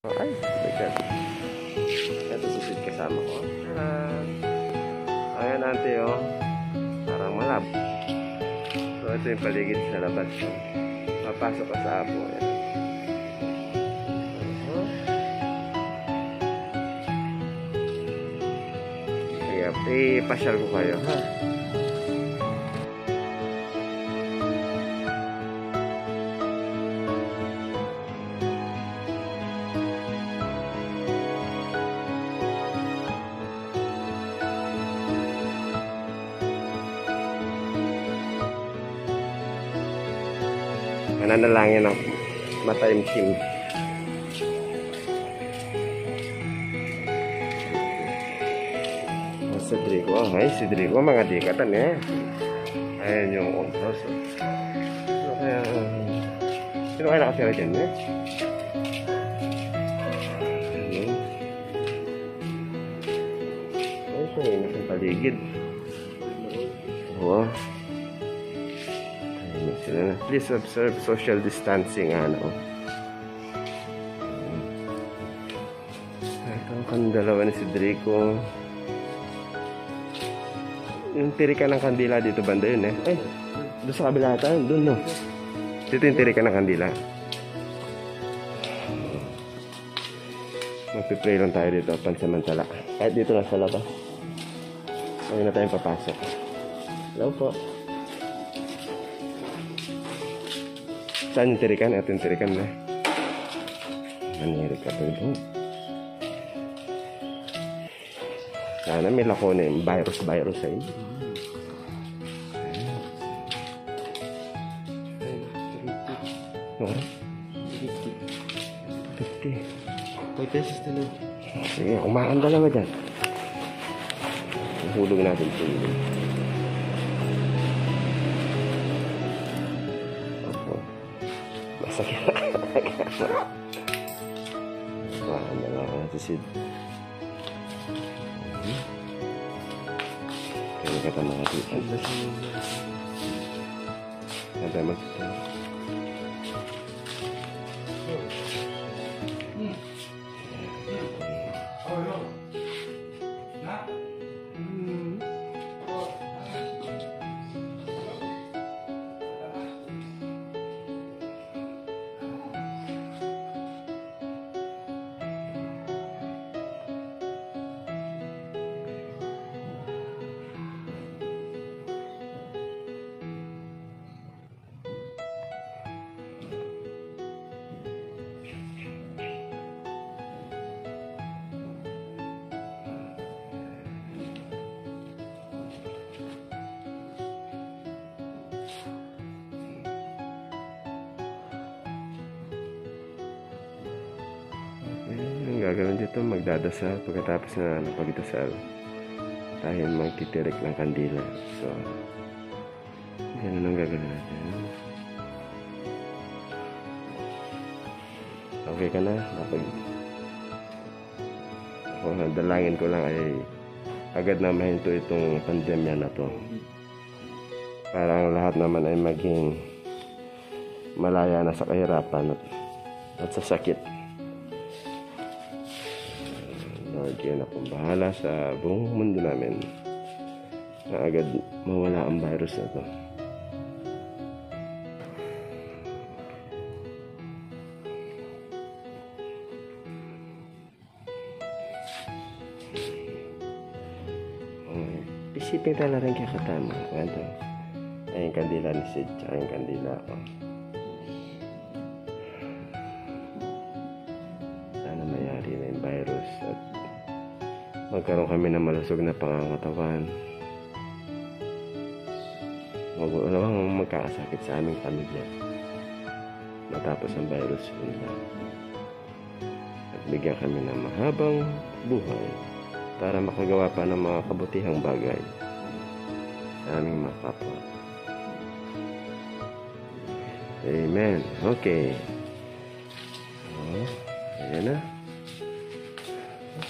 Ay, bigat. Ito susit kasama ko. Ayan, ante, oh. Parang malab. So, ito yung paligid sa labas. So, papasok ka sa apo. Ayan. Kaya, ipasyal ko kayo, ha? Mananalangin ang mataimtim. Si Drico, ay si Drico mga dikatan eh. Ayan yung ontos. Sino kaya nakatira dyan eh? Ay, siya yung nasa paligid. Oo. Please observe social distancing, ano. Ito ang dalawa ni si Drico. Yung tirikan ng kandila dito banda yun eh. Ay, doon sa kabila tayo, doon no. Dito yung tirikan ng kandila. Magpipray lang tayo dito, pansamantala. Kahit dito lang sa labas. Huwag na tayong papasok. Hello po. Saan yung tirikan? Ito yung tirikan na. Manirik ka po ito. Sana may lako na yung virus sa inyo. Okay? 50. 5 pesos na lang. Sige, kumakan dalawa dyan. Hulog natin ito. Masakit na talaga. Kumakan dalawa natin si kaya kita makakita. Ada makita. Gagawin dito, magdadasal pagkatapos na napagdasal tayo magtitirik ng kandila. So ganun ang gagawin natin. Okay ka na? Dalangin ko lang ay agad na mahinto itong pandemya na to, parang lahat naman ay maging malaya na sa kahirapan at sa sakit. Lord, yan akong bahala sa buong mundo namin na agad mawala ang virus na to. Isipin tala rin kaya katama. Ito. Ay, yung kandila ni Sid, tsaka yung kandila ko. Sana mayari na yung virus at magkaroon kami ng malusog na pangangatawan. Walang magkakasakit sa aming pamilya matapos ang virus nila. At bigyan kami ng mahabang buhay para makagawa pa ng mga kabutihang bagay sa aming mga kapwa. Amen. Okay. Ayan na.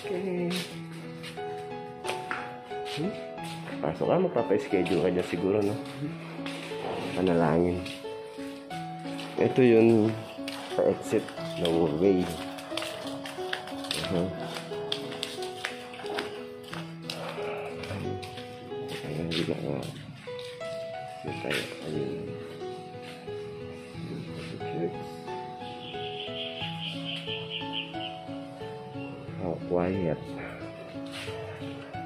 Okay. Pasok ka, magpapa-schedule ka dyan siguro, no? Panalangin. Ito yun sa exit ng way. Ayan, hindi na nga. Hindi tayo. Ayun. Oh, quiet.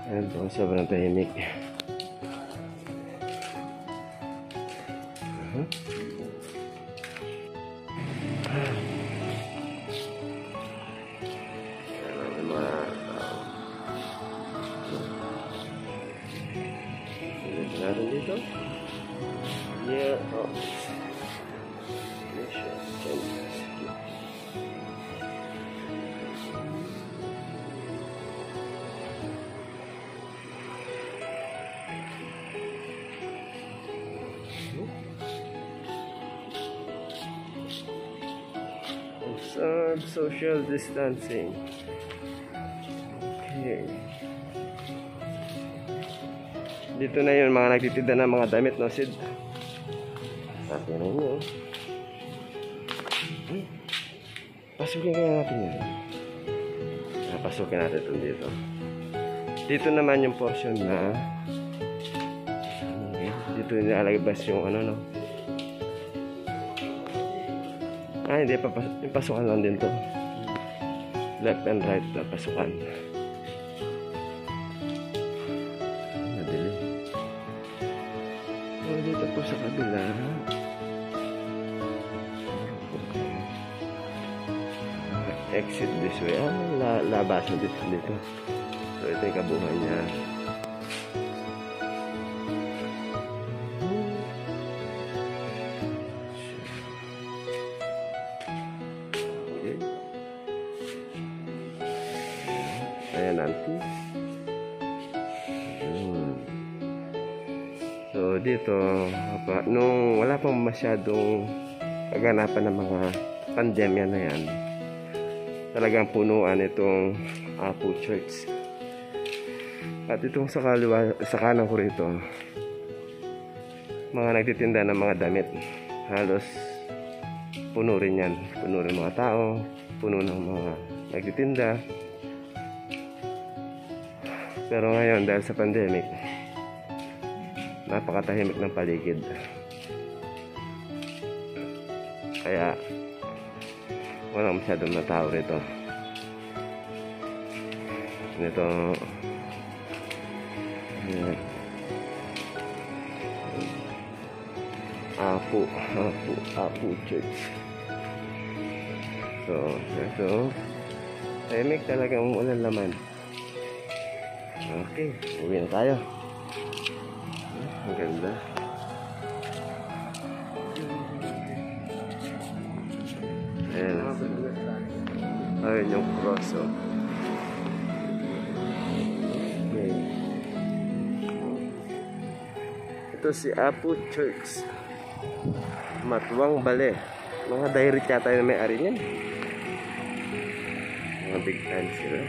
Ayan po, sobrang tahimik. Naroon dito? Yeah, oh. Observe social distancing. Okay. Dito na yun mga nagtitinda ng mga damit, no, Sid? Atin na yun. Pasukin kaya natin yan. Pasukin natin ito dito. Dito naman yung portion na dito nilalagabas yung ano, no? Hindi pa. Yung pasukan lang din to. Left and right na pasukan. Dito po sa kabila exit this way. Labas na dito. So ito yung kabuhan niya. Okay. Ayan natin. So dito, nung wala pang masyadong kaganapan ng mga pandemya na yan, talagang punuan itong Apo Church. At itong sa kanan ko rito, mga nagtitinda ng mga damit. Halos puno rin yan. Puno rin mga tao, puno ng mga nagtitinda. Pero ngayon, dahil sa pandemic, napakatahimik ng paligid. Kaya walang masyadong na tao rito. Ito Apo Church. So ito tahimik talagang walang laman. Okay, uwi na tayo. Ang ganda. Ayan. Ayan yung cross. Okay. Ito si Apo Church. Matuwang Bale. Mga direct yata yung may-ari niyan. Mga big time sila.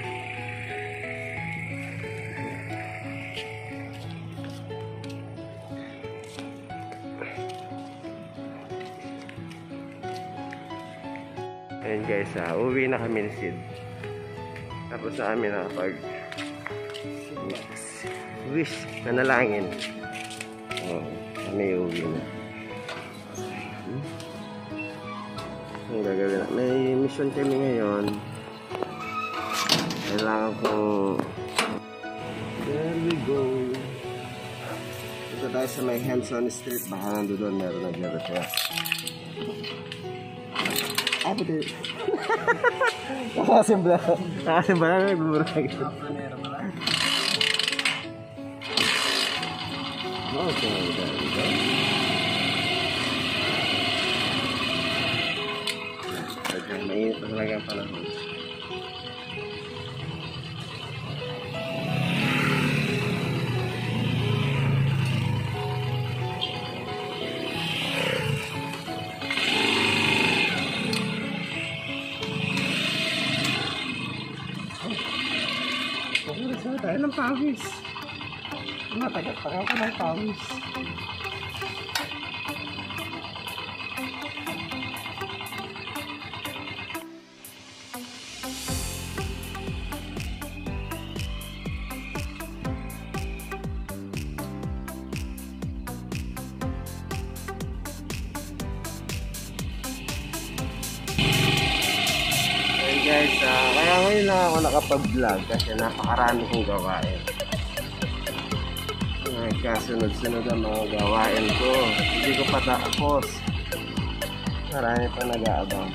Ayan guys, uwi na kami ni Sid. Tapos sa amin nakapag wish, nanalangin. Kami uwi na. Ang gagawin na. May mission kami ngayon. Kailangan kong there we go. Ito tayo sa may Henson Street. Baka nandoon meron nag-repair. Apa tuh? Nakasimbla na nagbuburag. Okay, there we go. Mainit na talaga ang panahon. Tayo ng pawis. Matagal-tagal ka ng pawis. guys, kaya ngayon lang ako nakapag-vlog kasi napakarami kong gawain. Kasunod-sunod ang mga gawain ko. Hindi ko pa tapos. Marami pa nag-aabang.